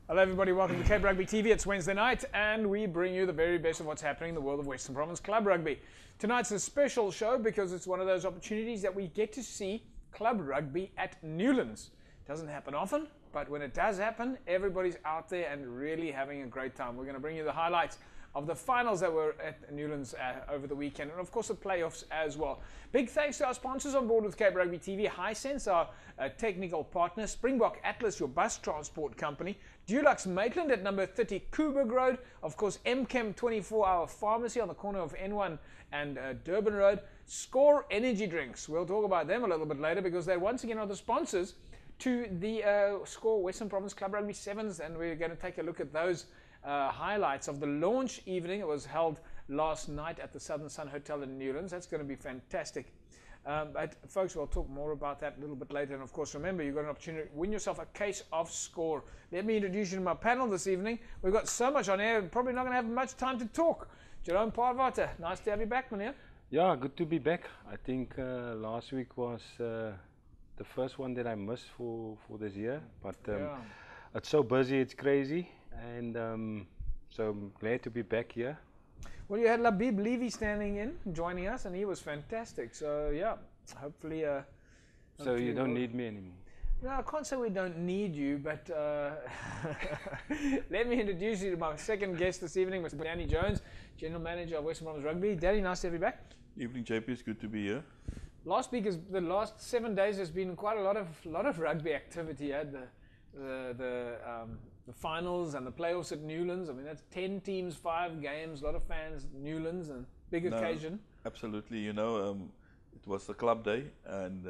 Hello everybody, welcome to Cape Rugby TV. It's Wednesday night and we bring you the very best of what's happening in the world of Western Province Club Rugby. Tonight's a special show because it's one of those opportunities that we get to see club rugby at Newlands. Doesn't happen often, but when it does happen, everybody's out there and really having a great time. We're going to bring you the highlights of the finals that were at Newlands over the weekend, and of course the playoffs as well. Big thanks to our sponsors on board with Cape Rugby TV, Hisense, our technical partner, Springbok Atlas, your bus transport company, Dulux Maitland at number 30 Coburg Road, of course MChem 24-hour pharmacy on the corner of N1 and Durban Road, Score Energy Drinks. We'll talk about them a little bit later because they once again are the sponsors to the Score Western Province Club Rugby Sevens, and we're going to take a look at those highlights of the launch evening. It was held last night at the Southern Sun Hotel in Newlands. That's going to be fantastic. But folks, we'll talk more about that a little bit later. And of course, remember, you've got an opportunity to win yourself a case of Score. Let me introduce you to my panel this evening. We've got so much on air, probably not going to have much time to talk. Jerome Parvata, nice to have you back, man. Yeah, good to be back. I think last week was the first one that I missed for this year. But it's so busy, it's crazy. And so I'm glad to be back here. Well, you had Labib Levy standing in, joining us, and he was fantastic. So, yeah, hopefully... so you don't need me anymore? No, I can't say we don't need you, but let me introduce you to my second guest this evening, Mr. Danny Jones, General Manager of Western Province Rugby. Danny, nice to have you back. Evening, JP. It's good to be here. Last week, the last 7 days, has been quite a lot of rugby activity. The finals and the playoffs at Newlands. I mean, that's 10 teams, 5 games, a lot of fans, Newlands, and big occasion. Absolutely. You know, it was the club day, and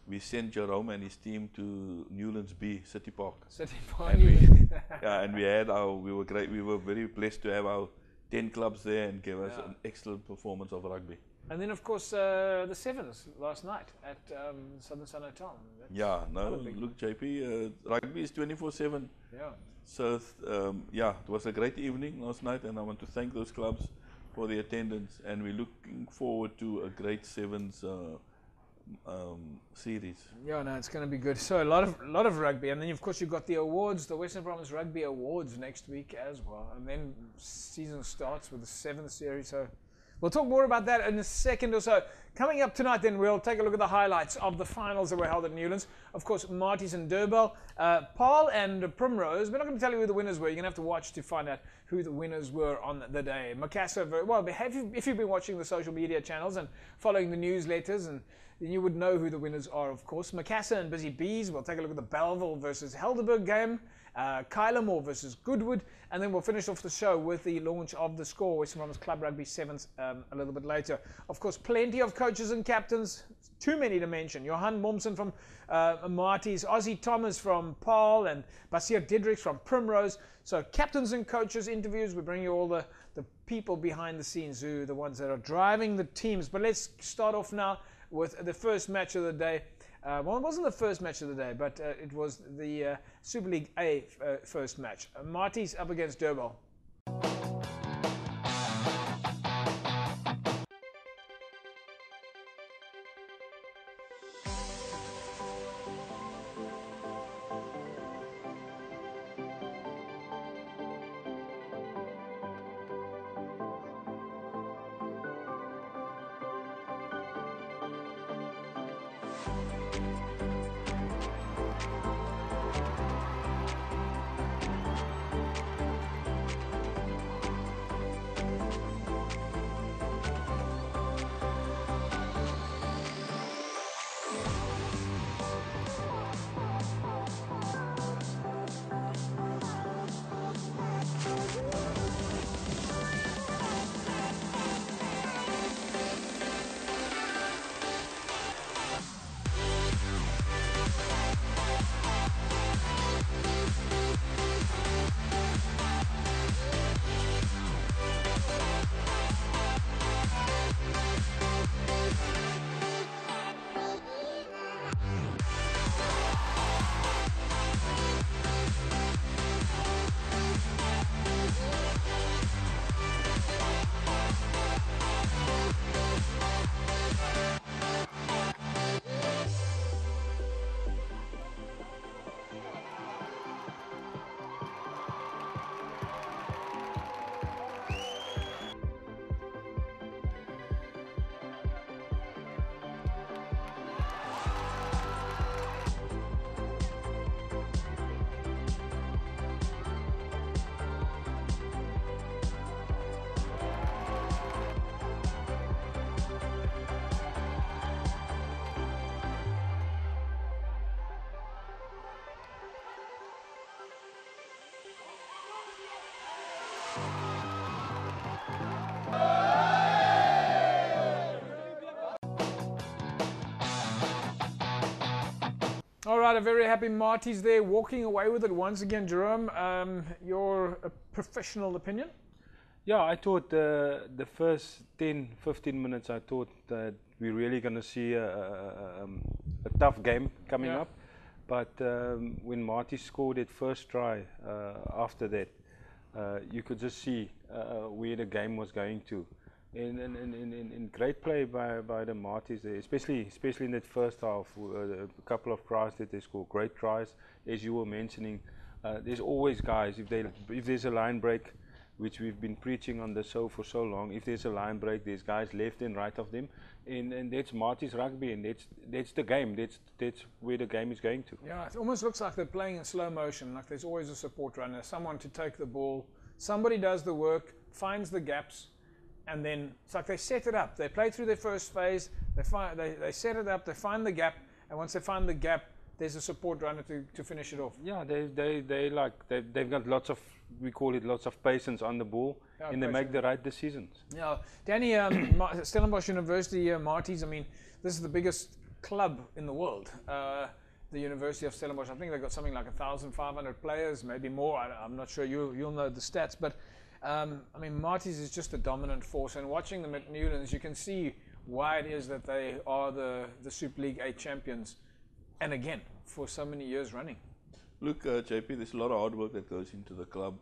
we sent Jerome and his team to Newlands B, City Park. City Park. And we were great. We were very blessed to have our 10 clubs there and gave us an excellent performance of rugby. And then, of course, the Sevens last night at Southern Sun Hotel. Look, JP, rugby is 24/7. Yeah. So, it was a great evening last night, and I want to thank those clubs for the attendance, and we're looking forward to a great Sevens series. Yeah, no, it's going to be good. So a lot of rugby, and then of course you've got the awards, the Western Province Rugby Awards next week as well, and then season starts with the 7th series. So we'll talk more about that in a second or so. Coming up tonight, then, we'll take a look at the highlights of the finals that were held at Newlands. Of course, Marties and Durbel, Paul and Primrose. We're not going to tell you who the winners were. You're going to have to watch to find out who the winners were on the day. Macassar, well, if you've been watching the social media channels and following the newsletters, and you would know who the winners are, of course. Macassar and Busy Bees. We'll take a look at the Belleville versus Helderberg game. Kylemore versus Goodwood, and then we'll finish off the show with the launch of the Score Western Province Club Rugby Sevens a little bit later. Of course, plenty of coaches and captains, too many to mention. Johan Momsen from Marties, Ozzy Thomas from Paul, and Basir Didriks from Primrose. So captains and coaches interviews. We bring you all the people behind the scenes, who the ones that are driving the teams. But let's start off now with the first match of the day. Well, it wasn't the first match of the day, but it was the Super League A first match. Marties up against Durbel. All right, a very happy Marty's there, walking away with it once again. Jerome, your professional opinion? Yeah, I thought the first 10-15 minutes, I thought that we're really going to see a tough game coming up. But when Marty scored that first try, after that, you could just see where the game was going to. In great play by the Martys there, especially in that first half, a couple of tries that they scored, great tries, as you were mentioning. There's always guys, if there's a line break, which we've been preaching on the show for so long, if there's a line break, there's guys left and right of them, and that's Marty's rugby, and that's the game, that's where the game is going to. Yeah, it almost looks like they're playing in slow motion, like there's always a support runner, someone to take the ball, somebody does the work, finds the gaps, and then it's like they set it up. They play through their first phase, they set it up, they find the gap, and once they find the gap, there's a support runner to finish it off. Yeah, they've got lots of patience on the ball, and they make the right decisions. Yeah, Danny, Stellenbosch University Martys. I mean, this is the biggest club in the world. The University of Stellenbosch. I think they've got something like 1,500 players, maybe more. I'm not sure. You'll know the stats, but I mean, Martys is just a dominant force. And watching them at Newlands, you can see why it is that they are the Super League 8 champions. And again, for so many years running. Look, JP, there's a lot of hard work that goes into the club,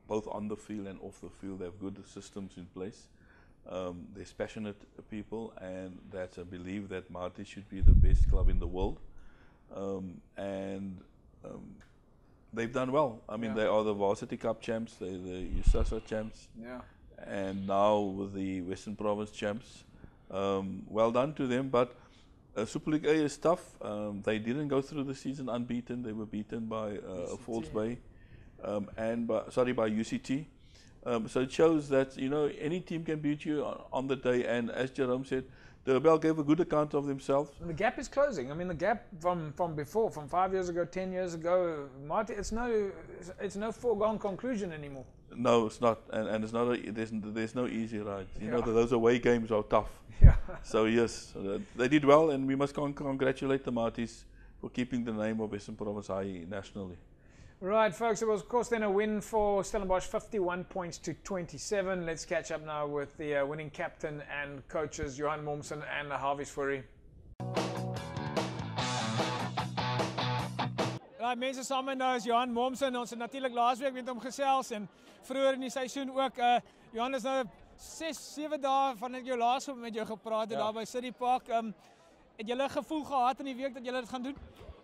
both on the field and off the field. They have good systems in place. There's passionate people, and that's a belief that Marty should be the best club in the world. They've done well. I mean, they are the Varsity Cup champs, they're the USASA champs, and now with the Western Province champs. Well done to them, but Super League A is tough. They didn't go through the season unbeaten. They were beaten by Falls Bay by UCT. So it shows that any team can beat you on the day. And as Jerome said, the Rebel gave a good account of themselves. And the gap is closing. I mean, the gap from before, from 5 years ago, 10 years ago, Marty, it's no foregone conclusion anymore. No, it's not, and it's not. There's no easy ride. You know, those away games are tough. So yes, they did well, and we must congratulate the Martys for keeping the name of Western Province high nationally. Right, folks. It was, of course, then a win for Stellenbosch, 51 points to 27. Let's catch up now with the winning captain and coaches, Johan Momsen and Havis Fourie. Ja, mense saam met nou is Johan Momsen. Ons het natuurlik laasweek met hom gesels en vroeër in die seisoen ook. Johan is nou 6-7 dae van ek jou laas met jou gepraat het daar by City Park. Het jy 'n gevoel gehad in die week dat jy dit gaan doen?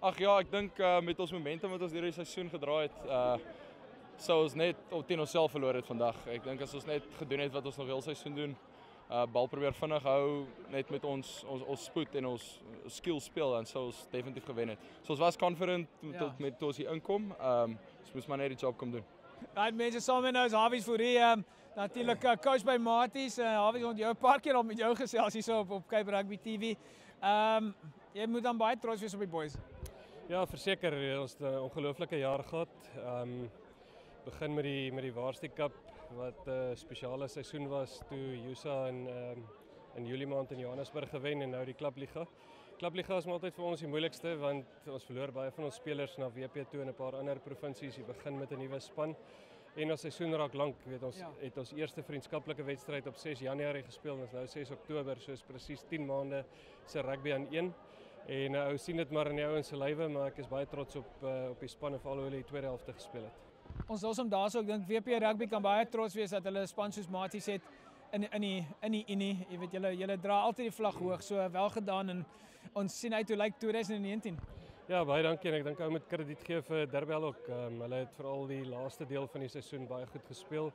Ag ja, ek dink met ons momentum wat ons deur die seisoen gedraai het, sou ons net teen onsself verloor het vandag. Ek dink as ons net gedoen het wat ons nog heel seisoen doen, bal probeer vinnig hou, net met ons spoed en ons skill speel, dan sou ons definitief gewen het. So ons was confident met ons hier inkom, ons moes maar net die job kom doen. Right, mense, saam met nou is Havis Fourie, natuurlik coach by Martys. Havis, ons jou 'n paar keer al met jou gesels hierso op Cape Rugby TV. Jy moet dan baie trots wees op die boys. Ja, verseker, ons het 'n ongelooflike jaar gehad. Begin met die Varsity Cup wat 'n spesiale seisoen was toe USA in Julie maand in Johannesburg gewen en nou die Klubliga. Klubliga is maar altyd vir ons die moeilikste want ons verloor baie van ons spelers na WP toe en 'n paar ander provinsies. Jy begin met 'n nuwe span en ons seisoen raak lank. Weet ons het ons eerste vriendskaplike wedstryd op 6 Januarie gespeel en ons nou 6 Oktober, so is presies 10 maande se rugby aan een. En ou sien dit maar in die ouens se lywe, maar ek is baie trots op die span en veral hoe hulle die tweede helfte gespeel het. Ons was om daarso, ek dink WP Rugby kan baie trots wees dat hulle 'n span soos Martys het in die jy weet julle dra altyd die vlag hoog, so wel gedaan en ons sien uit hoe lyk 2019. Ja, baie dankie en ek dink ou moet krediet gee vir Derbel ook. Hulle het veral die laaste deel van die seisoen baie goed gespeel.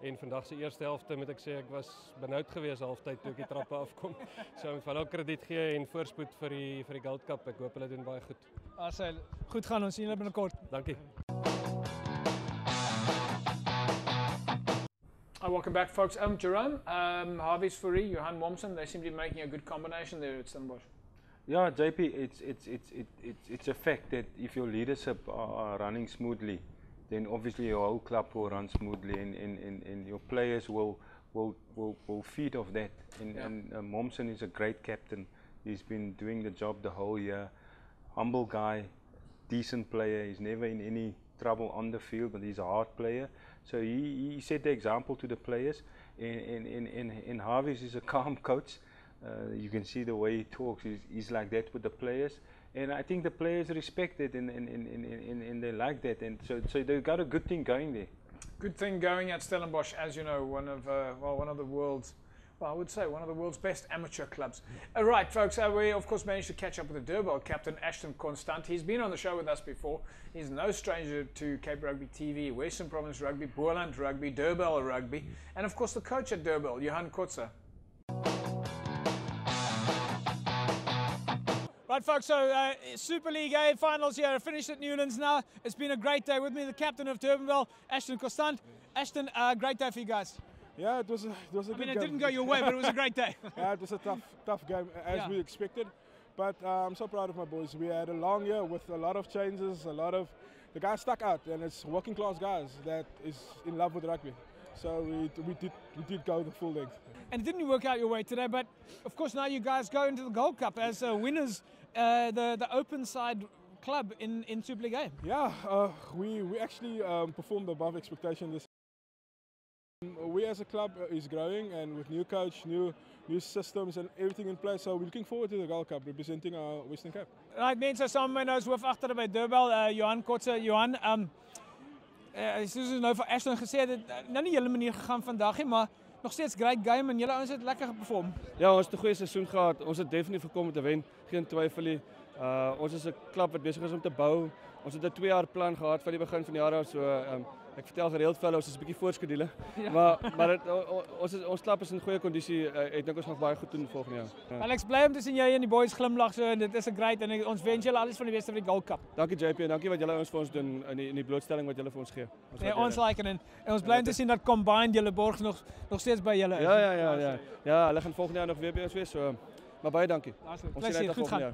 En vandag se eerste helfte moet ek sê ek was benoud geweest halftyd toe ek die trappe afkom. So ek moet hulle ook krediet gee en voorspoed vir die Gold Cup. Ek hoop hulle doen baie goed. As hy goed gaan, ons sien hulle binnekort. Dankie. Welcome back, folks. Jerome, Havis Fourie, Johan Momsen, they seem to be making a good combination there at Stellenbosch. Yeah, JP, it's a fact that if your leadership are running smoothly, then obviously your whole club will run smoothly, and your players will feed off that. And Momsen is a great captain. He's been doing the job the whole year. humble guy, decent player. He's never in any trouble on the field, but he's a hard player. So he set the example to the players. In Harvey's, he's a calm coach. You can see the way he talks. He's like that with the players, and I think the players respect it and they like that, and so they've got a good thing going there. Good thing going at Stellenbosch, as you know, one of the world's, well, I would say one of the world's best amateur clubs. All right, folks, we of course managed to catch up with the Durban captain, Ashton Constant. He's been on the show with us before. He's no stranger to Cape Rugby TV, Western Province Rugby, Boland Rugby, Durban Rugby, and of course the coach at Durban, Johan Kotze. Right, folks, so Super League A finals here, finished at Newlands now. It's been a great day. With me, the captain of Durbanville, Ashton Constant. Ashton, great day for you guys. Yeah, it was a good game. It didn't go your way, but it was a great day. Yeah, it was a tough game, as we expected. But I'm so proud of my boys. We had a long year with a lot of changes, the guys stuck out, and it's working class guys that is in love with rugby. So we did go the full length. And it didn't work out your way today, but of course now you guys go into the Gold Cup as winners, the open side club in Super League A. Yeah, we actually performed above expectation this. We as a club is growing, and with new coach, new systems and everything in place, so we're looking forward to the Gold Cup representing our Western Cape. Right, mense, saam met my nou is hoof agter by Durban, Johan Kotze. Johan, soos ons nou vir Ashton gesê het, nou nie hele manier gegaan vandag nie, maar nog steeds great game en julle ouens het lekker geperform. Ja, ons het 'n goeie seisoen gehad. Ons het definitief gekom om te wen, geen twyfel nie. Ons is 'n klub wat besig is om te bou. Ons het 'n 2-jaar plan gehad van die begin van die jaar af, so ek vertel gereeld vir hulle ons is 'n bietjie voorskedule. Ja. Maar ons klub is in goeie kondisie. Ek dink ons gaan baie goed doen volgende jaar. Ja. Alex, bly om te sien jy en die boys glimlag so, en dit is 'n great en ons wens julle alles van die beste vir die Gold Cup. Dankie JP en dankie wat julle ons vir ons doen in die blootstelling wat julle vir ons gee. Ons like en ons bly om te sien dat combined julle borg nog steeds by julle is. Ja, hulle gaan volgende jaar nog weer by ons wees, so maar baie dankie. Ons sien uit na volgende jaar.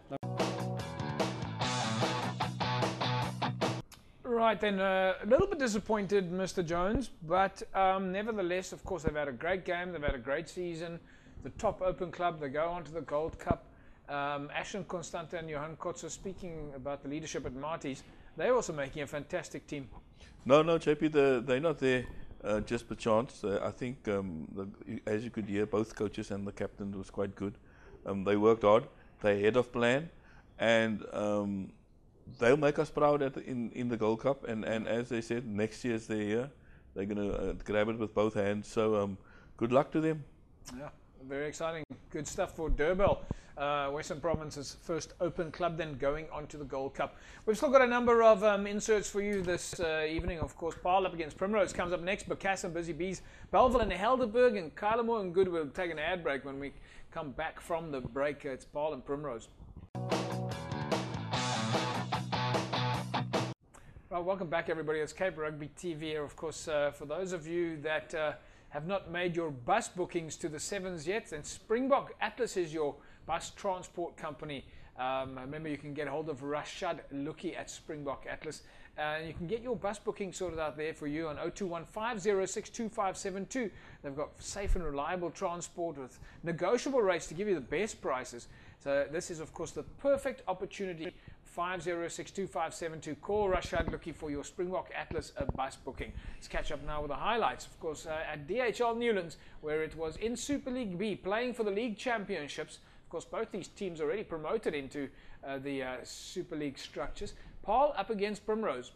Right, then a little bit disappointed, Mr. Jones, but nevertheless, of course, they've had a great game, they've had a great season, the top open club, they go on to the Gold Cup. Ashton Constant and Johan Kotze, speaking about the leadership at Marty's, they're also making a fantastic team. No, JP, they're not there just by chance. I think, as you could hear, both coaches and the captain was quite good. They worked hard, they're ahead of plan, and they'll make us proud in the Gold Cup, and as they said, next year's their year. They're going to grab it with both hands. So good luck to them. Yeah, very exciting. Good stuff for Durban, Western Province's first open club, then going on to the Gold Cup. We've still got a number of inserts for you this evening. Of course, Paarl up against Primrose comes up next. Bacassa and Busy Bees, Belleville and Helderberg, and Kylemore and Good. We'll take an ad break when we come back from the break. It's Paarl and Primrose. Well, welcome back, everybody. It's Cape Rugby TV here. Of course, for those of you that have not made your bus bookings to the Sevens yet, then Springbok Atlas is your bus transport company. Remember, you can get hold of Rashad Luki at Springbok Atlas. And you can get your bus booking sorted out there for you on 021-506-2572. They've got safe and reliable transport with negotiable rates to give you the best prices. So this is, of course, the perfect opportunity. 506-2572. Call Rashad Luki for your Springbok Atlas bus booking. Let's catch up now with the highlights. Of course, at DHL Newlands, where it was in Super League B, playing for the league championships. Of course, both these teams already promoted into the Super League structures. Paarl up against Primrose.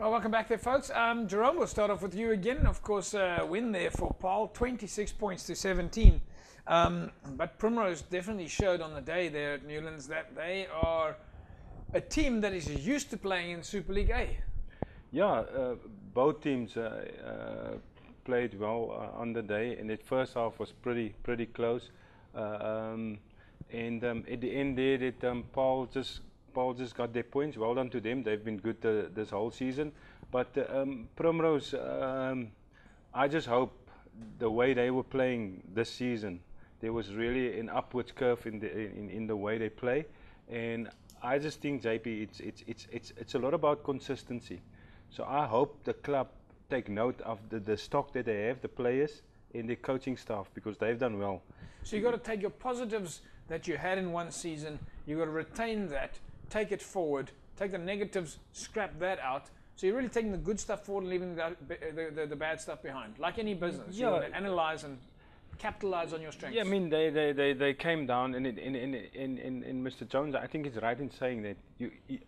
Well, welcome back there, folks. Jerome, we'll start off with you again. Of course, win there for Paul, 26 points to 17. But Primrose definitely showed on the day there at Newlands that they are a team that is used to playing in Super League A. Yeah, both teams played well on the day, and the first half was pretty close. And at the end there, Paul just got their points. Well done to them. They've been good this whole season. But Primrose, I just hope the way they were playing this season, there was really an upwards curve in the way they play. And I just think, JP, it's a lot about consistency. So I hope the club take note of the stock that they have, the players and the coaching staff, because they've done well. So you've got to take your positives that you had in one season, you've got to retain that, take it forward, take the negatives, scrap that out. So you're really taking the good stuff forward and leaving the bad stuff behind. Like any business, you want to analyze and capitalize on your strengths. Yeah, I mean, they came down, and in Mr. Jones, I think he's right in saying that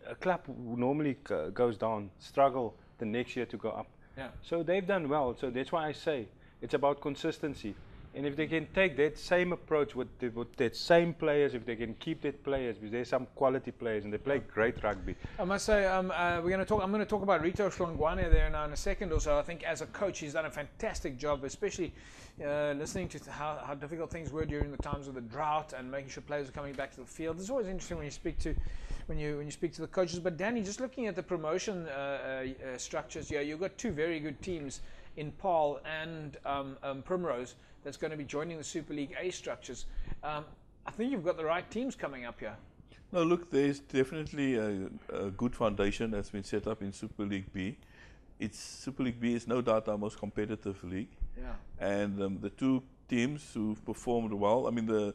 a club who normally goes down, struggle the next year to go up. Yeah. So they've done well. So that's why I say it's about consistency. And if they can take that same approach with that same players, if they can keep that players, because there's some quality players and they play great rugby. I must say, I'm going to talk about Rito Hlongwane there now in a second or so. I think as a coach, he's done a fantastic job, especially listening to how difficult things were during the times of the drought and making sure players are coming back to the field. It's always interesting when you speak to the coaches. But Danny, just looking at the promotion structures here, you've got two very good teams in Paarl and Primrose that's going to be joining the Super League A structures. I think you've got the right teams coming up here. No, look, there's definitely a good foundation that's been set up in Super League B. Super League B is no doubt our most competitive league. Yeah. And the two teams who've performed well, I mean,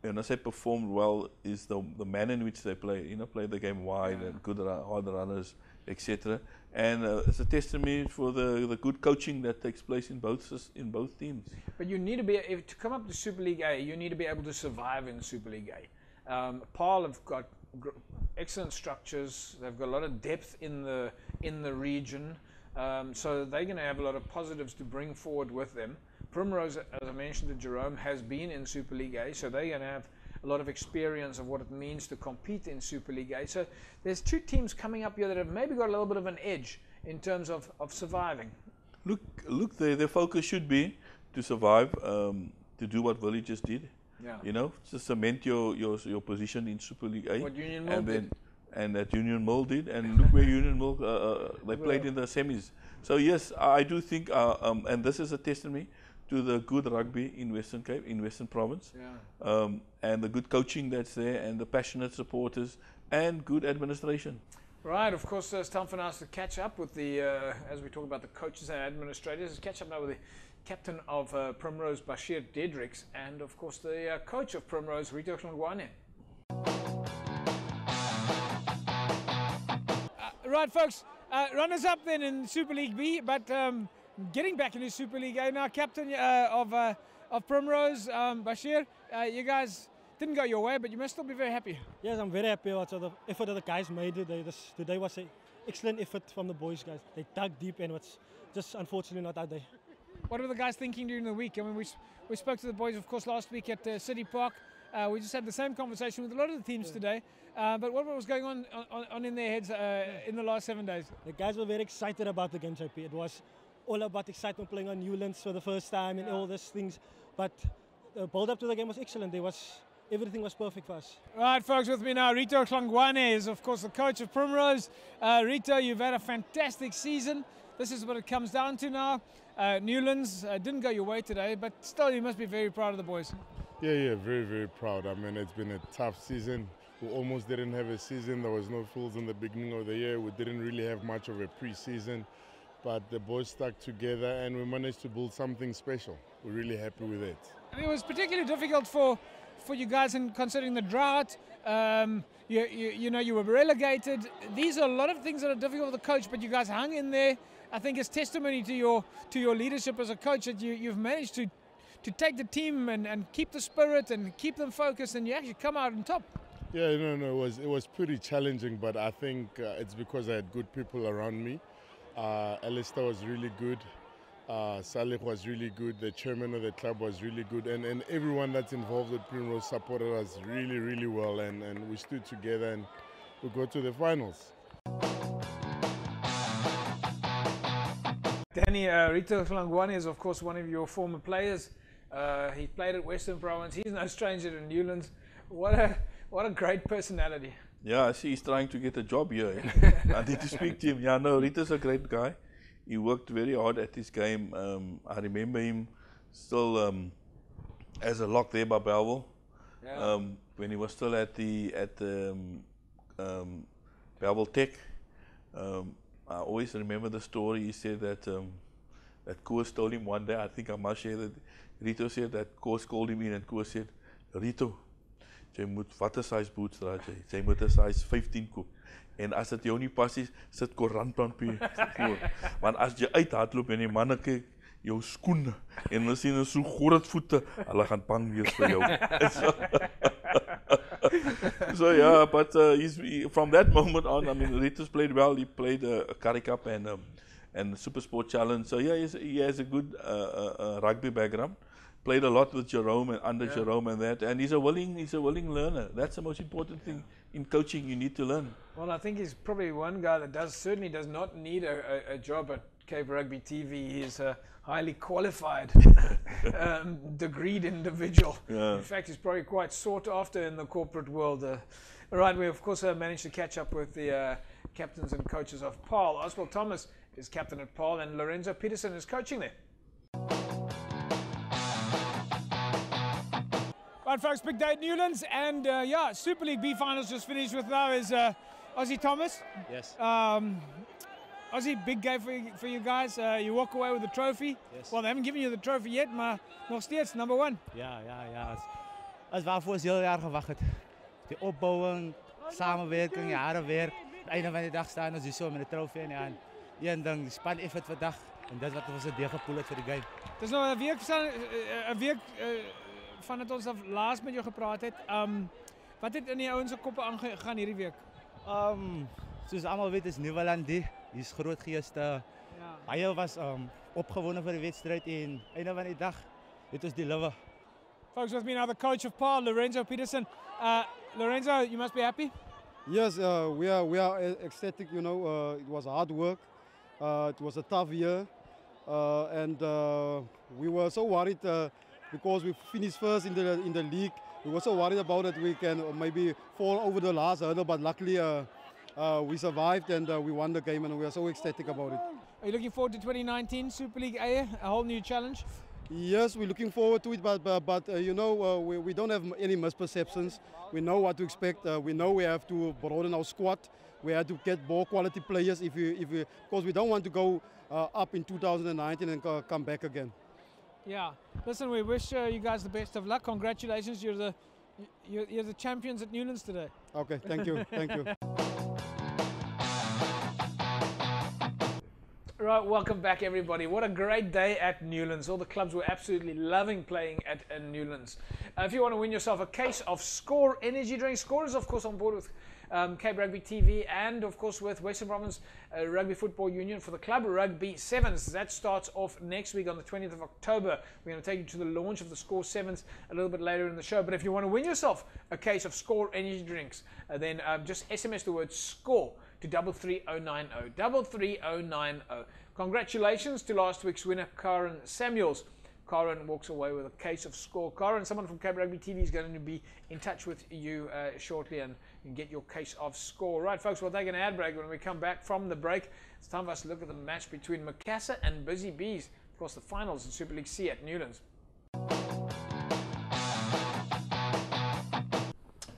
when I say performed well, is the manner in which they play. You know, play the game wide and good hard runners, etc. And it's a testimony for the good coaching that takes place in both teams. But you need to be to come up to Super League A. You need to be able to survive in Super League A. Paarl have got excellent structures. They've got a lot of depth in the region, so they're going to have a lot of positives to bring forward with them. Primrose, as I mentioned to Jerome, has been in Super League A, so they're going to have a lot of experience of what it means to compete in Super League A. So there's two teams coming up here that have maybe got a little bit of an edge in terms of surviving. Look, their focus should be to survive, to do what Willie just did. Yeah. You know, to cement your position in Super League A. What Union Mill did. And that Union Mill did, and look where Union Mill they played in the semis. So yes, I do think, and this is a testimony to the good rugby in Western Cape, in Western Province, and the good coaching that's there, and the passionate supporters, and good administration. Right, of course, it's time for us to catch up with the, as we talk about the coaches and administrators, catch up now with the captain of Primrose, Bashir Dedricks, and of course the coach of Primrose, Rito Hlongwane. Right, folks, runners up then in Super League B, but getting back into Super League A now, captain of Primrose, Bashir, you guys didn't go your way, but you must still be very happy. Yes, I'm very happy about the effort that the guys made today. Today was an excellent effort from the boys, guys. They dug deep and was just unfortunately not out there. What were the guys thinking during the week? I mean, we spoke to the boys, of course, last week at City Park. We just had the same conversation with a lot of the teams today. But what was going on in their heads in the last 7 days? The guys were very excited about the game, JP. It was all about excitement, playing on Newlands for the first time and all these things. But the build-up to the game was excellent. Everything was perfect for us. Right, folks, with me now, Rito Hlongwane is, of course, the coach of Primrose. Rito, you've had a fantastic season. This is what it comes down to now. Newlands didn't go your way today, but still you must be very proud of the boys. Yeah, very, very proud. I mean, it's been a tough season. We almost didn't have a season. There was no fools in the beginning of the year. We didn't really have much of a pre-season, but the boys stuck together and we managed to build something special. We're really happy with it. And it was particularly difficult for you guys in considering the drought. You know, you were relegated. These are a lot of things that are difficult for the coach, but you guys hung in there. I think it's testimony to your leadership as a coach that you've managed to take the team and keep the spirit and keep them focused, and you actually come out on top. Yeah, no, it was pretty challenging, but I think it's because I had good people around me. Alistair was really good. Salih was really good. The chairman of the club was really good. And everyone that's involved with Primrose supported us really, really well. And we stood together and we got to the finals. Danny, Rito Flangwane is, of course, one of your former players. He played at Western Province. He's no stranger to Newlands. What a great personality. Yeah, I see he's trying to get a job here. I need to speak to him. Yeah, no, Rito's a great guy. He worked very hard at his game. I remember him still as a lock there by Belleville. Yeah. When he was still at the Belleville Tech. I always remember the story. He said that that Koos told him one day, I think I must share that, Rito said that Koos called him in and Koos said, Rito, jy moet watter size boots dra jy? Jy moet 'n size 15 koop. En as dit jou nie pas is, sit koerantplanpie voor. Want as jy uithardloop en die manne kyk jou skoene en hulle sien so groot voete, hulle gaan bang wees vir jou. So yeah, but from that moment on, I mean, Rito's played well. He played a Currie Cup and Super Sport Challenge. So yeah, he has a good rugby background. Played a lot with Jerome and under Jerome and that, and he's a willing learner. That's the most important thing in coaching. You need to learn. Well, I think he's probably one guy that certainly does not need a job at Cape Rugby TV. He's a highly qualified, degreed individual. Yeah. In fact, he's probably quite sought after in the corporate world. Right, we of course managed to catch up with the captains and coaches of Paarl. Oswald Thomas is captain at Paarl, and Lorenzo Peterson is coaching there. Right, folks, big day at Newlands, and yeah, Super League B finals just finished with now is Ozzy Thomas. Yes. Ozzy, big game for you guys. You walk away with the trophy. Yes. Well, they haven't given you the trophy yet, maar nog steeds number one. Ja. As waarvoor is heel jaar gewag het. Die opbouwing, samenwerking, harde werk. Aan het einde van de dag staan ons hier zo met de trofee in hand. Eén ding, die span effort vandaag. En dat is wat ons deel gepoeld het voor de game. Het is nog een week van het ons laatst met jou gepraat het. Wat het in die ouens koppe aangegaan hierdie week? Soos allemaal weet is Nieuweland die is groot geest. Hij was opgewonnen voor de wedstrijd en einde van de dag het was deliver. Folks, with me now the coach of Paarl, Lorenzo Peterson. Lorenzo, you must be happy? Yes, we are ecstatic, you know. It was hard work. It was a tough year. And we were so worried because we finished first in the league. We were so worried about it we can maybe fall over the last hurdle, but luckily we survived and we won the game, and we are so ecstatic about it. Are you looking forward to 2019 Super League A, a whole new challenge? Yes, we're looking forward to it, but you know, we don't have any misperceptions. We know what to expect. We know we have to broaden our squad. We have to get more quality players because we don't want to go up in 2019 and come back again. Yeah. Listen, we wish you guys the best of luck. Congratulations, you're the champions at Newlands today. Okay, thank you, thank you. Right, welcome back everybody. What a great day at Newlands. All the clubs were absolutely loving playing at Newlands. If you want to win yourself a case of Score energy drink, Score is of course on board with Cape Rugby TV and of course with Western Province Rugby Football Union for the Club Rugby Sevens. That starts off next week on the 20th of October. We're going to take you to the launch of the Score Sevens a little bit later in the show. But if you want to win yourself a case of Score energy drinks, then just SMS the word SCORE to 33090. 33090. Congratulations to last week's winner, Karen Samuels. Karen walks away with a case of Score. Karen, someone from Cape Rugby TV is going to be in touch with you shortly and you can get your case of Score. Right, folks, we'll take an ad break. When we come back from the break, it's time for us to look at the match between Macassar and Busy Bees. Of course, the finals in Super League C at Newlands.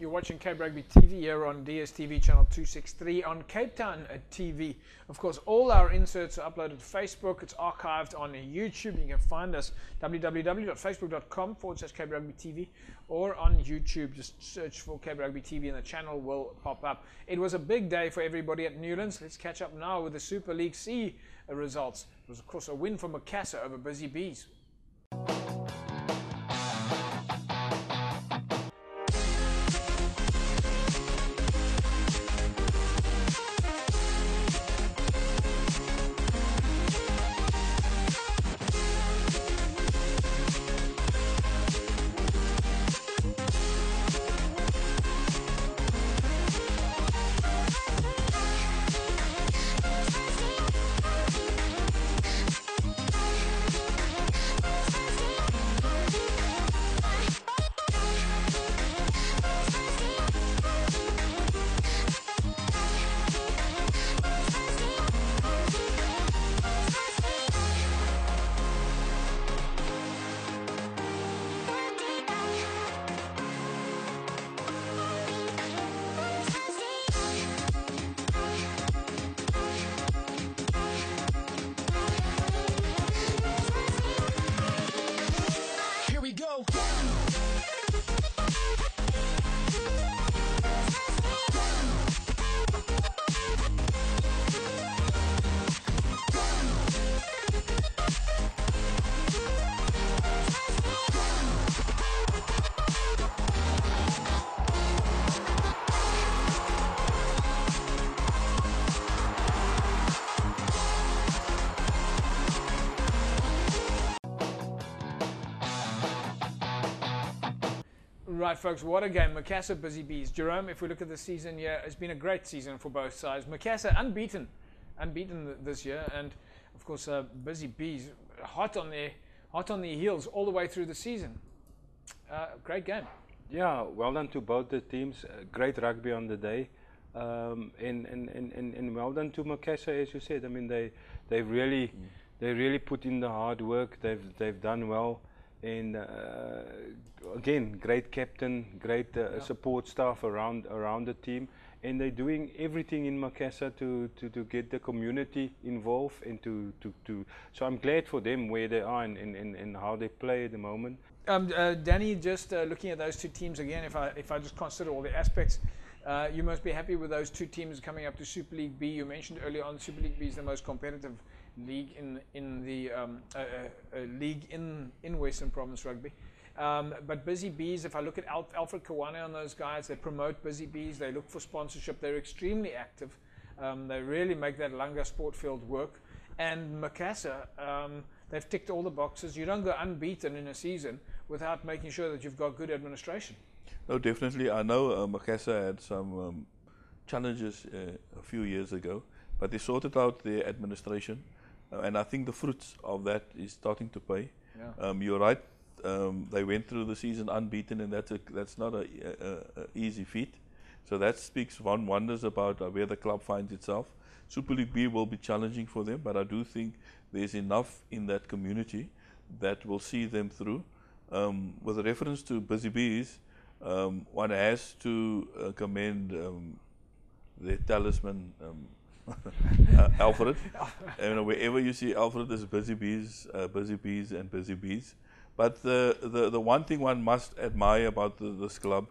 You're watching Cape Rugby TV here on DSTV channel 263 on Cape Town TV. Of course, all our inserts are uploaded to Facebook. It's archived on YouTube. You can find us www.facebook.com/Cape Rugby TV or on YouTube. Just search for Cape Rugby TV and the channel will pop up. It was a big day for everybody at Newlands. Let's catch up now with the Super League C results. It was, of course, a win for Macassar over Busy Bees. Right, folks, what a game. Macassar, Busy Bees. Jerome, if we look at the season here, it's been a great season for both sides. Macassar unbeaten this year, and of course Busy Bees hot on their heels all the way through the season. Great game. Yeah, well done to both the teams. Great rugby on the day, and well done to Macassar, as you said. I mean, they really put in the hard work. They've done well, and again, great captain, great support staff around the team, and they're doing everything in Macassar to get the community involved and to. So I'm glad for them where they are and how they play at the moment. Danny, just looking at those two teams again, if I just consider all the aspects, you must be happy with those two teams coming up to Super League B. You mentioned earlier on Super League B is the most competitive league in the league in Western Province Rugby. But Busy Bees, if I look at Alfred Kawane on those guys, they promote Busy Bees, they look for sponsorship, they're extremely active. They really make that Langa sport field work. And Macassar, they've ticked all the boxes. You don't go unbeaten in a season without making sure that you've got good administration. No, definitely. I know Macassar had some challenges a few years ago, but they sorted out their administration, and I think the fruits of that is starting to pay. Yeah. You're right. They went through the season unbeaten, and that's not a easy feat. So that speaks wonders about where the club finds itself. Super League B will be challenging for them, but I do think there's enough in that community that will see them through. With reference to Busy Bees, one has to commend their talisman, Alfred. And wherever you see Alfred, there's Busy Bees, and Busy Bees. But the one thing one must admire about this club,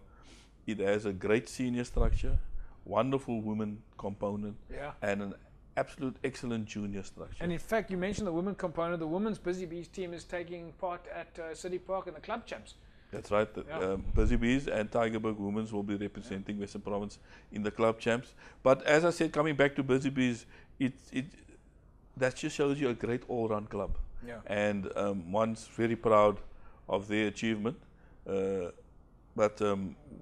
it has a great senior structure, wonderful women component, and an absolute excellent junior structure. And in fact, you mentioned the women component. The women's Busy Bees team is taking part at City Park in the club champs. That's right. Busy Bees and Tigerberg Women's will be representing Western Province in the club champs. But as I said, coming back to Busy Bees, that just shows you a great all-round club. Yeah. And one's very proud of their achievement. But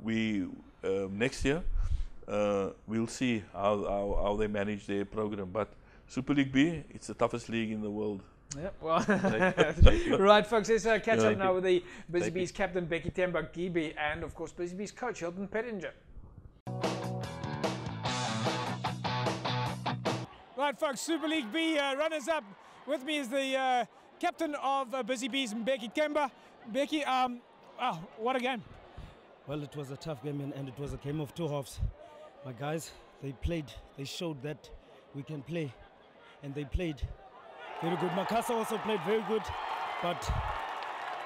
we next year we'll see how they manage their program. But Super League B, it's the toughest league in the world. Yep, well, right, folks, let's catch up now with the Busy Bees captain, Becky Temba-Gibi, and, of course, Busy Bees coach, Hilton Pettinger. Right, folks, Super League B runners-up. With me is the captain of Busy Bees, Becky Temba. Becky, wow, what a game. Well, it was a tough game, and it was a game of two halves. My guys, they played, they showed that we can play, and they played very good. Macassar also played very good, but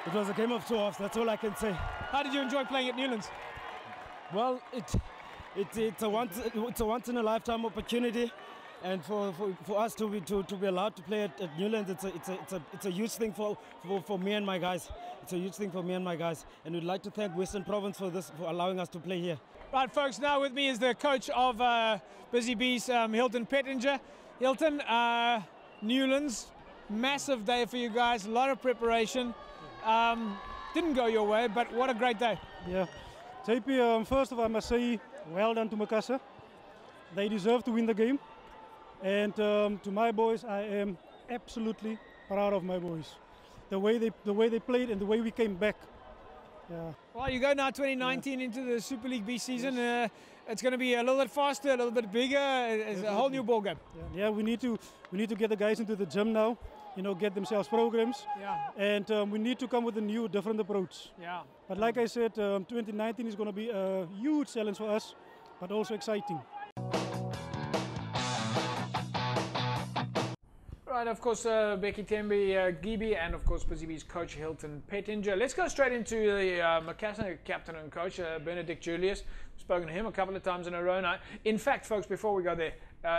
it was a game of two halves. That's all I can say. How did you enjoy playing at Newlands? Well, it's a once in a lifetime opportunity, and for us to be allowed to play at Newlands, it's a huge thing for me and my guys. It's a huge thing for me and my guys, and we'd like to thank Western Province for allowing us to play here. Right, folks. Now with me is the coach of Busy Bees, Hilton Pettinger. Hilton. Newlands, massive day for you guys, a lot of preparation. Didn't go your way, but what a great day. Yeah, JP, first of all, I must say well done to Macassar. They deserve to win the game. And to my boys, I am absolutely proud of my boys. The way they played and the way we came back. Yeah. Well, you go now 2019 into the Super League B season. Yes. It's going to be a little bit faster, a little bit bigger. It's a whole new ballgame. Yeah, we need to get the guys into the gym now. Get themselves programs. Yeah. And we need to come with a new, different approach. Yeah. But like I said, 2019 is going to be a huge challenge for us, but also exciting. Right, of course, Becky Temba-Gibi and, of course, Busy Bees coach Hilton Pettinger. Let's go straight into the Macassar captain and coach, Benedict Julius. We've spoken to him a couple of times in a row now. In fact, folks, before we go there,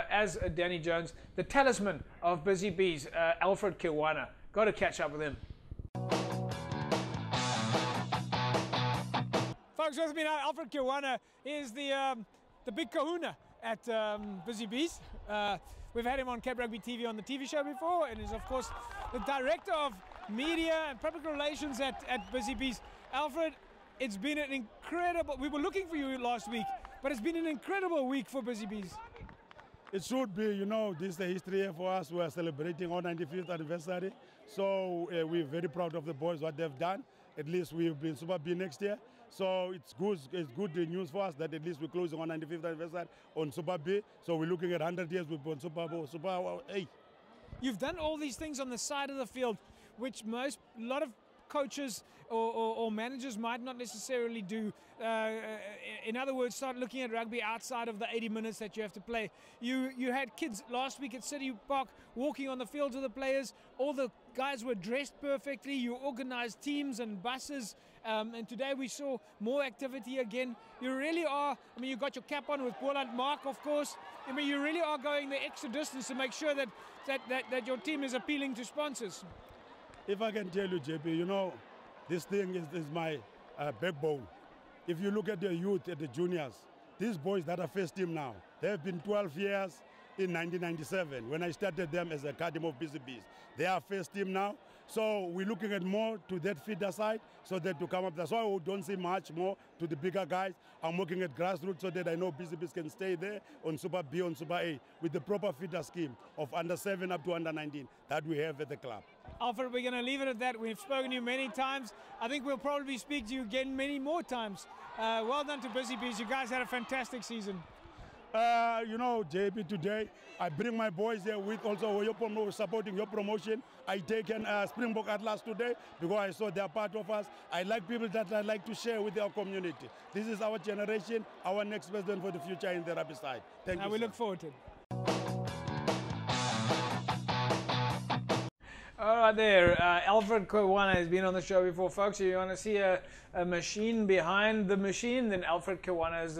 as Danny Jones, the talisman of Busy Bees, Alfred Kawane. Got to catch up with him. Folks, with me now, Alfred Kawane is the big kahuna at Busy Bees. We've had him on Cape Rugby TV on the TV show before, and is, of course, the director of media and public relations at Busy Bees. Alfred, it's been an incredible, we were looking for you last week, but it's been an incredible week for Busy Bees. It should be, you know, this is the history here for us. We are celebrating our 95th anniversary. So we're very proud of the boys, what they've done. At least we'll be in Super B next year. So it's good news for us that at least we're closing on 95th anniversary on Super B. So we're looking at 100 years, we'll be on Super A. You've done all these things on the side of the field, which a lot of coaches or managers might not necessarily do. In other words, start looking at rugby outside of the 80 minutes that you have to play. You had kids last week at City Park walking on the fields with the players. All the guys were dressed perfectly. You organized teams and buses. And today we saw more activity again. You really are, I mean, you got your cap on with Boland Mark, of course. I mean, you really are going the extra distance to make sure that your team is appealing to sponsors. If I can tell you, JP, you know, this thing is my backbone. If you look at the youth, at the juniors, these boys that are first team now, they have been 12 years in 1997 when I started them as a Academy of Busy Bees. They are first team now. So we're looking at more to that feeder side so that to come up. That's why we don't see much more to the bigger guys. I'm looking at grassroots so that I know Busy Bees can stay there on Super B, on Super A with the proper feeder scheme of under 7 up to under 19 that we have at the club. Alfred, we're going to leave it at that. We've spoken to you many times. I think we'll probably speak to you again many more times. Well done to Busy Bees. You guys had a fantastic season. You know, JP, today I bring my boys here with also supporting your promotion. I taken Springbok Atlas today because I saw they're part of us. I like people that I like to share with our community. This is our generation, our next president for the future in the rugby side. Thank you. We look forward to it. All right, there. Alfred Kiwana has been on the show before, folks. If you want to see a machine behind the machine, then Alfred Kiwana is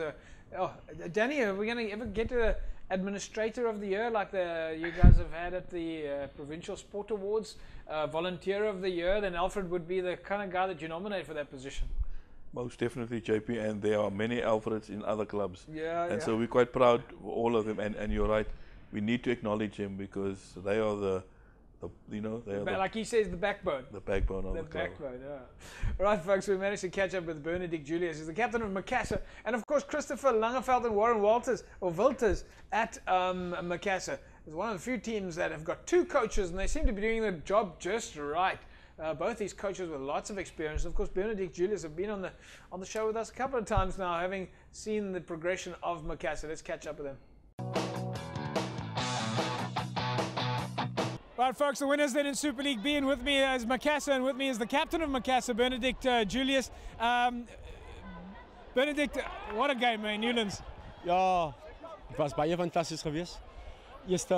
Danny, are we going to ever get to Administrator of the Year like you guys have had at the Provincial Sport Awards? Volunteer of the Year? Then Alfred would be the kind of guy that you nominate for that position. Most definitely, JP, and there are many Alfreds in other clubs. Yeah, so we're quite proud of all of them, and you're right, we need to acknowledge them because they are like he says, the backbone. The backbone of the club. Backbone, yeah. Right, folks, we managed to catch up with Benedict Julius. He's the captain of Macassar. And, of course, Christopher Langeveld and Warren Wilters at Macassar. It's one of the few teams that have got two coaches, and they seem to be doing the job just right. Both these coaches with lots of experience. Of course, Benedict Julius have been on the show with us a couple of times now, having seen the progression of Macassar. Let's catch up with them. Right, folks, the winners then in Super League B, and with me is Macassar, and with me is the captain of Macassar, Benedict Julius. Benedict, what a game, man, Newlands. Ja, het was baie fantastisch geweest. Eerste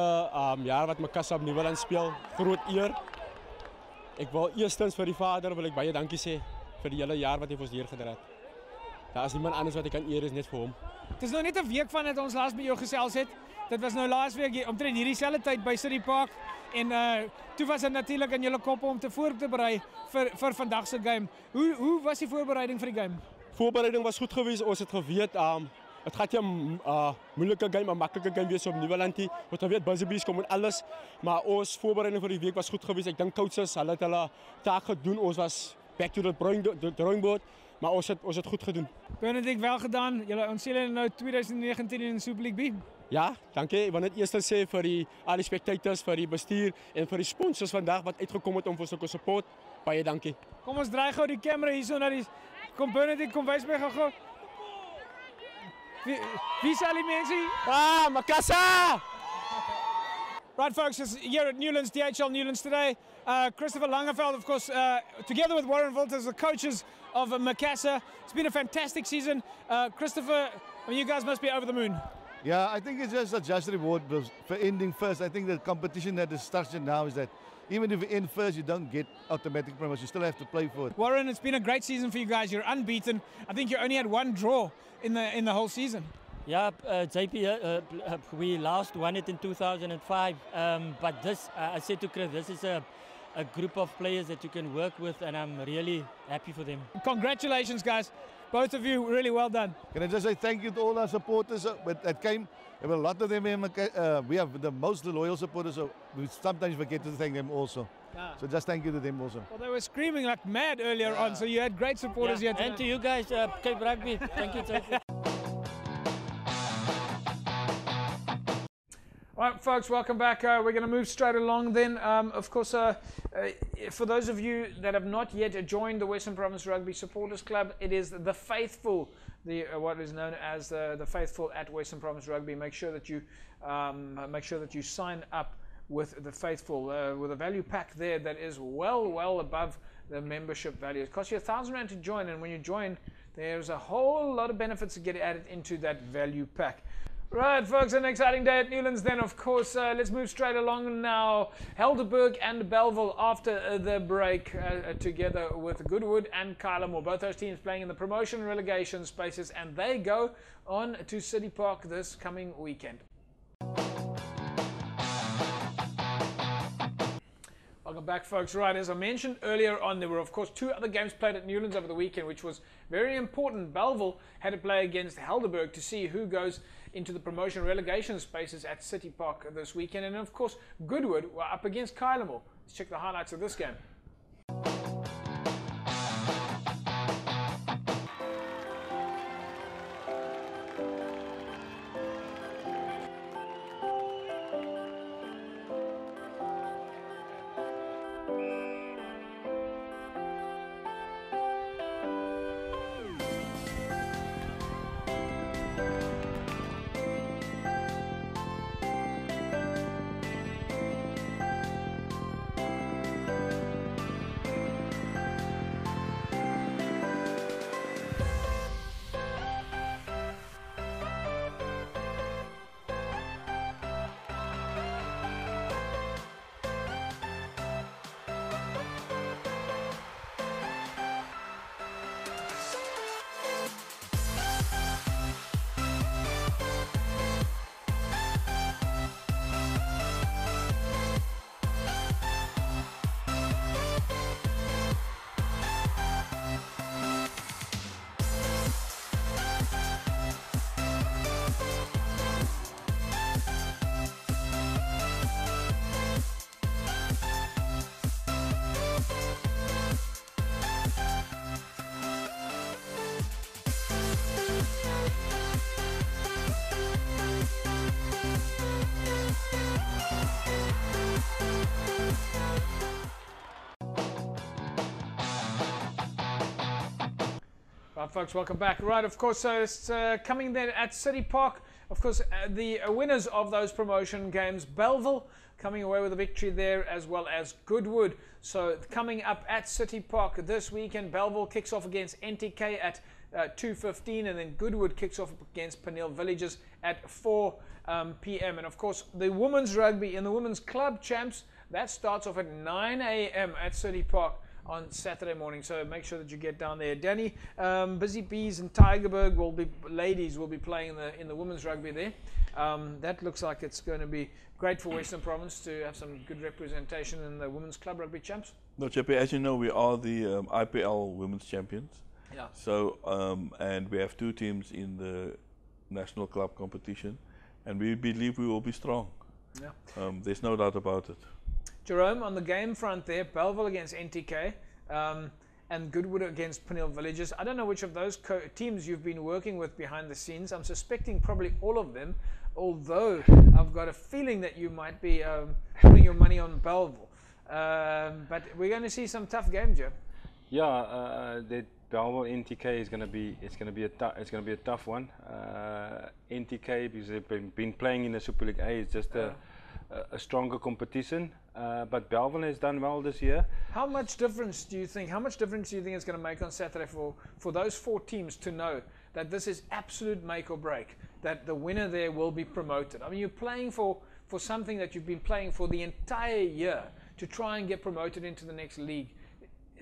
jaar wat Macassar op Nieuweland speel, groot eer. Ik wil eerstens voor die vader wil ik baie dankie sê vir die hele jaar wat hy vir ons deurgedra het. Daar is niemand anders wat ek kan eer is net vir hom. Het is nog net 'n week van dat ons laas by jou gesels het. Dit was nou laasweek omtrent hierdie selfde tyd by City Park en toe was dit natuurlik in julle kop om voor te berei vir vandag se game. Hoe was die voorbereiding vir die game? Voorbereiding was goed geweest. Ons het geweet het gaat nie 'n moeilike game, 'n maklike game wees op Nieuweland nie. Ons het weet Busy Bees kom en alles, maar ons voorbereiding vir die week was goed geweest. Ek dink coaches hulle het hulle taak gedoen. Ons was back to the drawing board. Maar ons het goed gedoen. Benedict, wel gedaan. Julle ontseel nou 2019 in Super League B. Ja, dankie. Ik wil net eerst sê vir al die spectators, vir die bestuur en vir die sponsors vandaag wat uitgekom het om vir sulke support. Baie dankie. Kom ons draai gou die camera hierso na die kom Benedict, kom wys my gou. Wie sal die mense? Macassar! Right, folks, it's here at Newlands, DHL Newlands today. Christopher Langeveld, of course, together with Warren Wilters, the coaches of Macassar. It's been a fantastic season. Christopher, I mean, you guys must be over the moon. Yeah, I think it's just a just reward for ending first. I think the competition that is structured now is that even if you end first, you don't get automatic promotion. You still have to play for it. Warren, it's been a great season for you guys. You're unbeaten. I think you only had one draw in the whole season. Yeah, JP, we last won it in 2005. But this, I said to Chris, this is a group of players that you can work with, and I'm really happy for them. Congratulations, guys. both of you, really well done. Can I just say thank you to all our supporters that came? There were a lot of them. We have the most loyal supporters, so we sometimes forget to thank them also. So just thank you to them also. Well, they were screaming like mad earlier on, so you had great supporters here tonight. And to you guys, Cape Rugby. Thank you, JP. All right, folks, welcome back. We're going to move straight along then. Of course, for those of you that have not yet joined the Western Province Rugby Supporters Club, it is the Faithful, what is known as the Faithful at Western Province Rugby. Make sure that you sign up with the Faithful with a value pack there that is well above the membership value. It costs you R1,000 to join, and when you join, there's a whole lot of benefits that get added into that value pack. Right, folks, an exciting day at Newlands then, of course. Let's move straight along now. Helderberg and Bellville after the break together with Goodwood and Kylemore. Both those teams playing in the promotion relegation spaces, and they go on to City Park this coming weekend. Welcome back, folks. Right, as I mentioned earlier on, there were, of course, 2 other games played at Newlands over the weekend, which was very important. Bellville had to play against Helderberg to see who goes into the promotion relegation spaces at City Park this weekend. And, of course, Goodwood were up against Kylemore. Let's check the highlights of this game. Right, folks, welcome back. Right, of course, it's coming then at City Park. Of course, the winners of those promotion games, Bellville coming away with a victory there, as well as Goodwood. So coming up at City Park this weekend, Bellville kicks off against NTK at 2:15, and then Goodwood kicks off against Peniel Villages at 4 p.m. And of course, the women's rugby and the women's club champs, that starts off at 9 a.m. at City Park on Saturday morning, so make sure that you get down there. Danny, Busy Bees and Tygerberg ladies will be playing in the women's rugby there. That looks like it's going to be great for Western Province to have some good representation in the women's club rugby champs. No, JP, as you know, we are the IPL women's champions. Yeah. So, and we have 2 teams in the national club competition, and we believe we will be strong. Yeah. There's no doubt about it. Jerome, on the game front there, Bellville against NTK and Goodwood against Peniel Villages. I don't know which of those teams you've been working with behind the scenes. I'm suspecting probably all of them, although I've got a feeling that you might be putting your money on Bellville. But we're going to see some tough games, Joe. Yeah, the Bellville NTK is going to be a tough one. NTK, because they've been playing in the Super League A, is just a stronger competition, but Bellville has done well this year. How much difference do you think it's going to make on Saturday for those 4 teams to know that this is absolute make or break, that the winner there will be promoted? I mean, you're playing for something that you've been playing for the entire year to try and get promoted into the next league.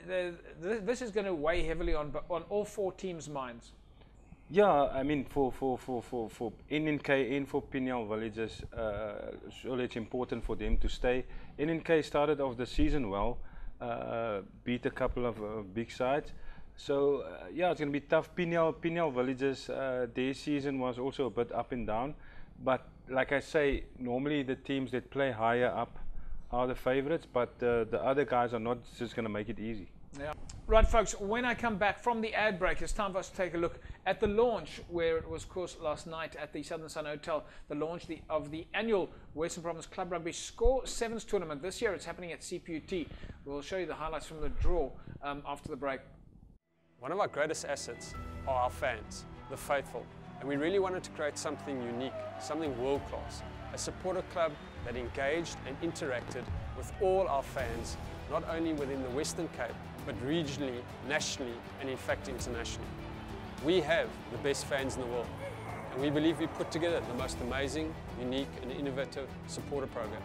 This is going to weigh heavily on all 4 teams' minds. Yeah, I mean, for NNK and for Peniel Villages, surely it's important for them to stay. NNK started off the season well, beat a couple of big sides. So yeah, it's going to be tough. Pinyal Villages, their season was also a bit up and down, but like I say, normally the teams that play higher up are the favourites, but the other guys are not just going to make it easy. Yeah. Right, folks, when I come back from the ad break, it's time for us to take a look at the launch, where it was, of course, last night at the Southern Sun Hotel, the launch of the annual Western Province Club Rugby Score Sevens tournament. This year it's happening at CPUT. We'll show you the highlights from the draw after the break. One of our greatest assets are our fans, the faithful, and we really wanted to create something unique, something world-class, a supporter club that engaged and interacted with all our fans, not only within the Western Cape, but regionally, nationally, and in fact internationally. We have the best fans in the world, and we believe we put together the most amazing, unique and innovative supporter program.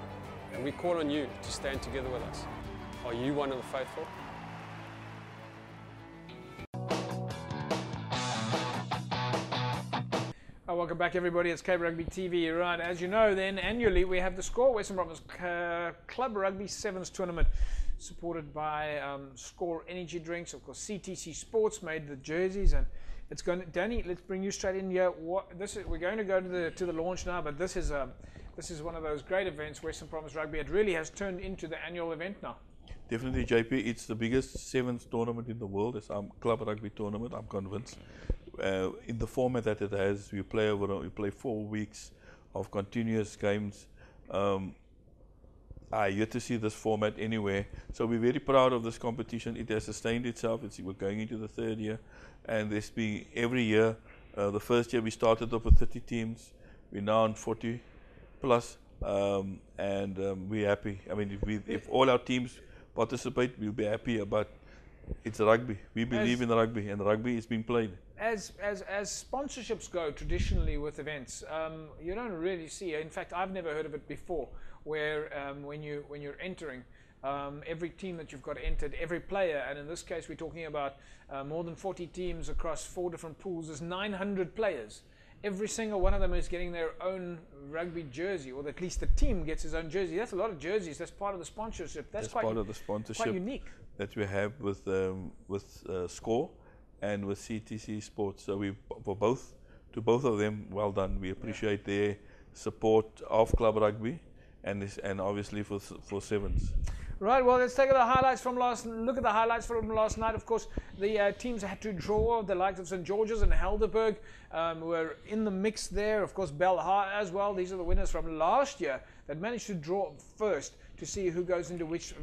And we call on you to stand together with us. Are you one of the faithful? Welcome back, everybody. It's Cape Rugby TV. Right, as you know, then annually we have the Score Western Province Club Rugby Sevens tournament, supported by Score Energy Drinks. Of course, CTC Sports made the jerseys, and it's going to, Danny, let's bring you straight in here. We're going to go to the launch now, but this is one of those great events, Western Province Rugby. It really has turned into the annual event now. Definitely, JP. It's the biggest sevens tournament in the world. It's our club rugby tournament, I'm convinced. In the format that it has, we play 4 weeks of continuous games. I yet to see this format anywhere, so we're very proud of this competition. It has sustained itself. We're going into the 3rd year, and there's been every year. The first year we started off with 30 teams. We're now on 40 plus, and we're happy. I mean, if all our teams participate, we'll be happy. But it's rugby. We believe in rugby, and rugby is being played. As sponsorships go traditionally with events, you don't really see. In fact, I've never heard of it before, where when you're entering, every team that you've got entered, every player, and in this case we're talking about more than 40 teams across 4 different pools. There's 900 players. Every single one of them is getting their own rugby jersey, or at least the team gets his own jersey. That's a lot of jerseys. That's part of the sponsorship. That's quite, part of the sponsorship quite unique that we have with Score and with CTC Sports. So to both of them, well done. We appreciate their support of club rugby, and obviously for sevens. Right, well, let's look at the highlights from last night. Of course, the teams had to draw. The likes of St. George's and Helderberg were in the mix there. Of course, Belhar as well. These are the winners from last year that managed to draw first to see who goes into which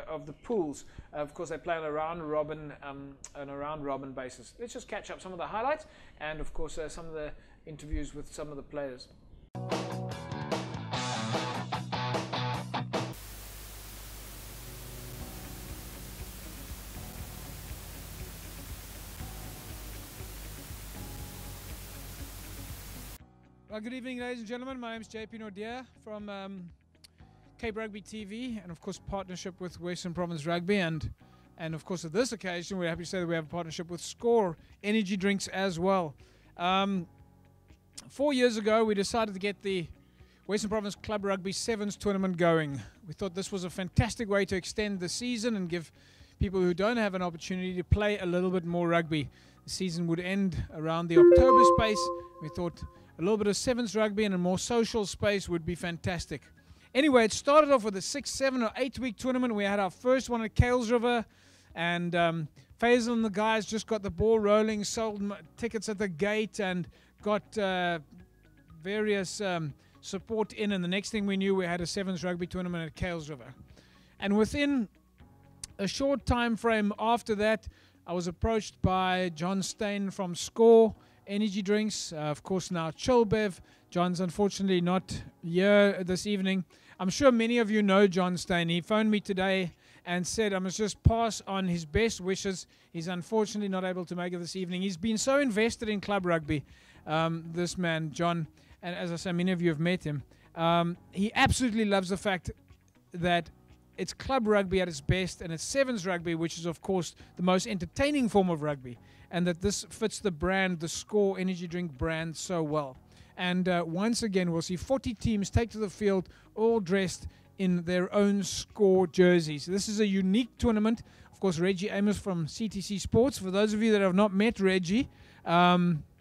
of the pools. Of course, they play on a round robin basis. Let's just catch up some of the highlights, and of course some of the interviews with some of the players. Well, good evening, ladies and gentlemen. My name is JP Nordia from Cape Rugby TV, and of course partnership with Western Province Rugby, and of course at this occasion we're happy to say that we have a partnership with Score Energy Drinks as well. 4 years ago we decided to get the Western Province Club Rugby Sevens tournament going. We thought this was a fantastic way to extend the season and give people who don't have an opportunity to play a little bit more rugby. The season would end around the October space. We thought a little bit of sevens rugby and a more social space would be fantastic. Anyway, it started off with a 6, 7 or 8 week tournament. We had our first one at Kales River, and Faisal and the guys just got the ball rolling, sold tickets at the gate, and got various support in, and the next thing we knew, we had a sevens rugby tournament at Kales River. And within a short time frame after that, I was approached by John Steyn from Score Energy Drinks, of course now Chilbev. John's unfortunately not here this evening. I'm sure many of you know John Steyn. He phoned me today and said I must just pass on his best wishes. He's unfortunately not able to make it this evening. He's been so invested in club rugby, this man, John, and as I say, many of you have met him. He absolutely loves the fact that it's club rugby at its best, and it's sevens rugby, which is of course the most entertaining form of rugby, and that this fits the brand, the Score Energy Drink brand, so well. And once again, we'll see 40 teams take to the field, all dressed in their own score jerseys. This is a unique tournament. Of course, Reggie Amos from CTC Sports. For those of you that have not met Reggie,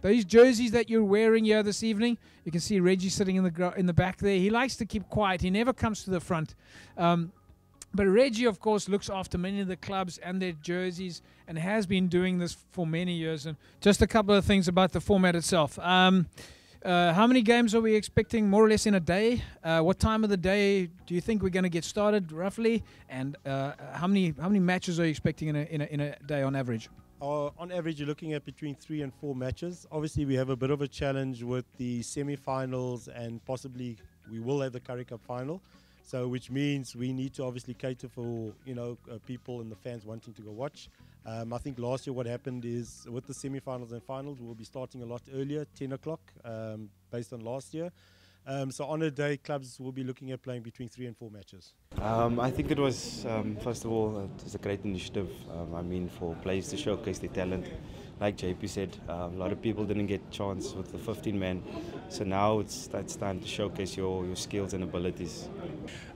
those jerseys that you're wearing here this evening, you can see Reggie sitting in the back there. He likes to keep quiet. He never comes to the front. But Reggie, of course, looks after many of the clubs and their jerseys and has been doing this for many years. And just a couple of things about the format itself. How many games are we expecting more or less in a day? What time of the day do you think we're going to get started roughly? And how many matches are you expecting in a day on average? On average, you're looking at between 3 and 4 matches. Obviously, we have a bit of a challenge with the semi-finals, and possibly we will have the Currie Cup final. So, which means we need to obviously cater for people and the fans wanting to go watch. I think last year what happened is with the semi-finals and finals, we'll be starting a lot earlier, 10 o'clock, based on last year. So on a day, clubs will be looking at playing between 3 and 4 matches. I think it was, first of all, it was a great initiative. For players to showcase their talent. Like JP said, a lot of people didn't get a chance with the 15-man. So now it's time to showcase your skills and abilities.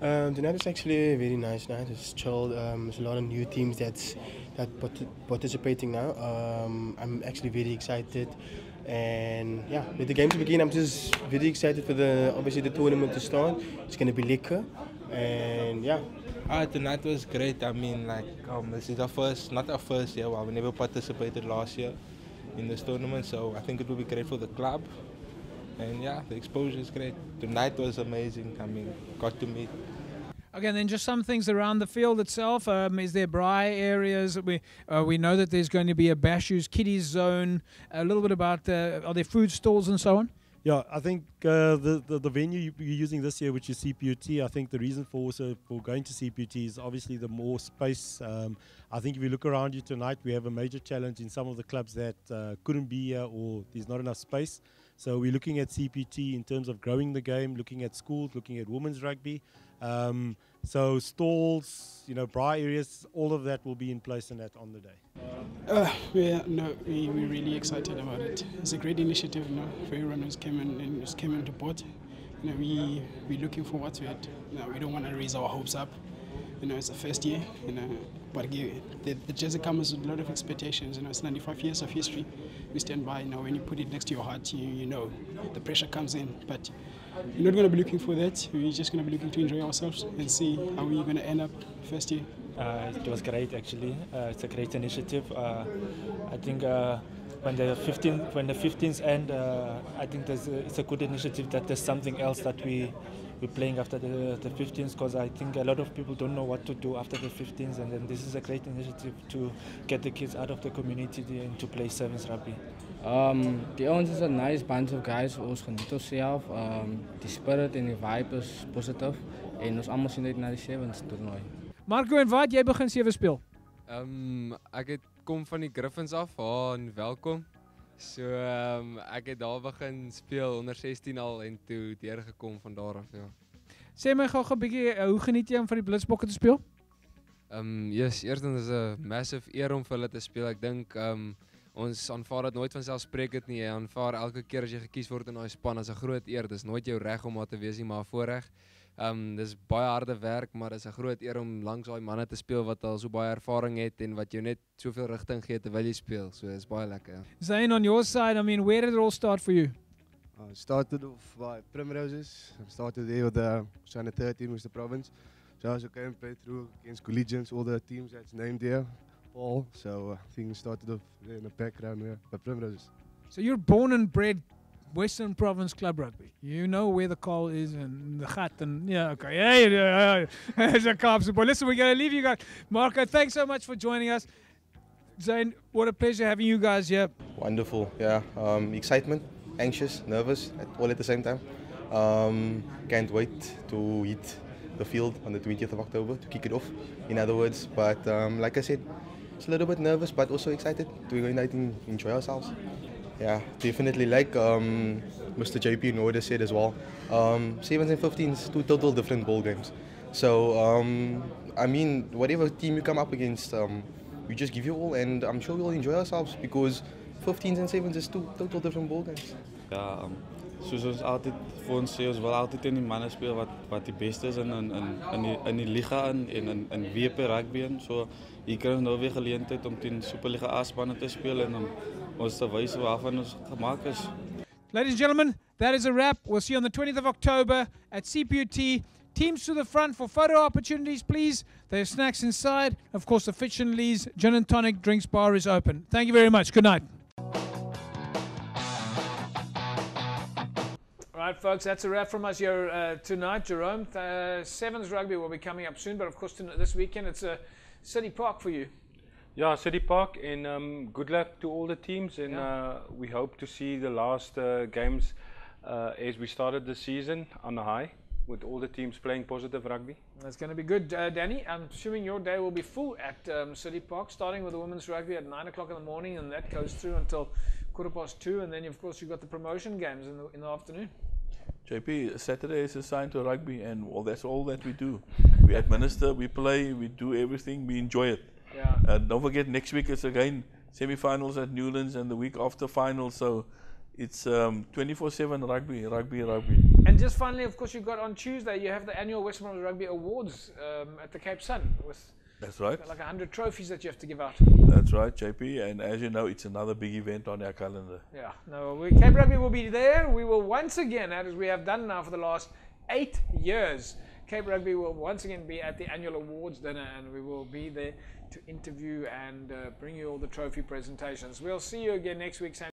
The night was actually a very nice night. It's chilled. There's a lot of new teams that participating now. I'm actually very excited. And yeah, with the game to begin, I'm just very excited for obviously the tournament to start. It's going to be lekker. And yeah. The night was great. This is not our first year. We never participated last year in this tournament, so I think it will be great for the club. And yeah, the exposure is great. The night was amazing. Got to meet. Okay, and then just some things around the field itself. Is there braai areas? We know that there's going to be a Bashu's Kiddies zone. A little bit about are there food stalls and so on? Yeah, I think the venue you're using this year, which is CPUT, I think the reason for going to CPUT is obviously the more space. I think if you look around you tonight, we have a major challenge in some of the clubs that couldn't be here or there's not enough space. So we're looking at CPT in terms of growing the game, looking at schools, looking at women's rugby. So stalls, braai areas, all of that will be in place on the day. We're really excited about it. It's a great initiative, for everyone who's came into port. We're looking forward to it. We don't want to raise our hopes up. It's the first year. But the jersey comes with a lot of expectations. It's 95 years of history. We stand by. When you put it next to your heart, you know the pressure comes in. But we're not going to be looking for that. We're just going to be looking to enjoy ourselves and see how we're going to end up first year. It was great, actually. It's a great initiative. I think when the 15s end, I think it's a good initiative that there's something else that we're playing after the 15s, because I think a lot of people don't know what to do after the 15s, and then this is a great initiative to get the kids out of the community and to play sevens rugby. Die ouens is 'n nice bunch of guys. Ons geniet onsself. Die spirit en die vibe is positief en ons almal sien uit na die sevens toernooi. Marco, en wat jy begin sewe speel? Ek kom van die Griffins af, in Welkom. So ek het daar begin speel onder 16 al en toe deurgekom van daar af, ja. Sê my gou 'n bietjie, hoe geniet jy om vir die Blitsbokke te speel? Eerstens is 'n massive eer om vir hulle te speel. Ek dink ons aanvaar dit nooit van selfsprekend nie. Jy aanvaar elke keer as jy gekies word in daai span as 'n groot eer. Dis nooit jou reg om daar te wees nie, maar 'n voorreg. Dis baie harde werk, maar dis 'n groot eer om langs daai manne te speel wat al so baie ervaring het en wat jou net soveel rigting gee terwyl jy speel. So dis baie lekker. Zayn, on your side, where did it all start for you? Started off by Primroses. Started there with the under 13 with the province. So I also came and played through against collegians, all the teams that's named there, all. So things started off in the background here by Primroses. So you're born and bred Western Province Club Rugby. You know where the call is and the gat and yeah, okay. Yeah. There's a Kaapse boy. Listen, we're going to leave you guys. Marco, thanks so much for joining us. Zayn, what a pleasure having you guys here. Wonderful, yeah. Excitement, anxious, nervous, all at the same time. Can't wait to hit the field on the 20th of October to kick it off, in other words. But like I said, it's a little bit nervous, but also excited to go in and enjoy ourselves. Yeah, definitely, like Mr. JP Noda said as well, 7s and 15s, two total different ball games. So, whatever team you come up against, we just give you all, and I'm sure we'll enjoy ourselves because 15s and 7s is two total different ball games. Ja, soos ons altyd vir ons sê, ons wil altyd in die manne speel wat die beste is in die liga en in WP rugby in. So hier kry ons nou weer geleentheid om teen Superliga A-spanne te speel en om ons te wys waarvan ons gemaak is. Ladies and gentlemen, that is a wrap. We'll see you on the 20th of October at CPUT. Teams to the front for photo opportunities, please. There's snacks inside. Of course, the Fitch and Lee's Gin and Tonic Drinks Bar is open. Thank you very much. Good night. All right, folks, that's a wrap from us here tonight. Jerome, Sevens Rugby will be coming up soon, but of course this weekend it's City Park for you. Yeah, City Park, and good luck to all the teams, and we hope to see the last games as we started the season on a high, with all the teams playing positive rugby. That's going to be good. Danny, I'm assuming your day will be full at City Park, starting with the women's rugby at 9 o'clock in the morning, and that goes through until 2:15, and then of course you've got the promotion games in the afternoon. JP, Saturday is assigned to rugby, and well, that's all that we do. We administer, we play, we do everything, we enjoy it. Yeah. Don't forget, next week it's again semi-finals at Newlands, and the week after finals, so it's 24/7 rugby. And just finally, of course, you've got on Tuesday, you have the annual Western Province Rugby Awards at the Cape Sun with That's right. like 100 trophies that you have to give out. That's right, JP, and as you know, it's another big event on our calendar. Yeah, no, Cape Rugby will be there. We will once again, as we have done now for the last 8 years, Cape Rugby will once again be at the annual awards dinner, and we will be there to interview and bring you all the trophy presentations. We'll see you again next week.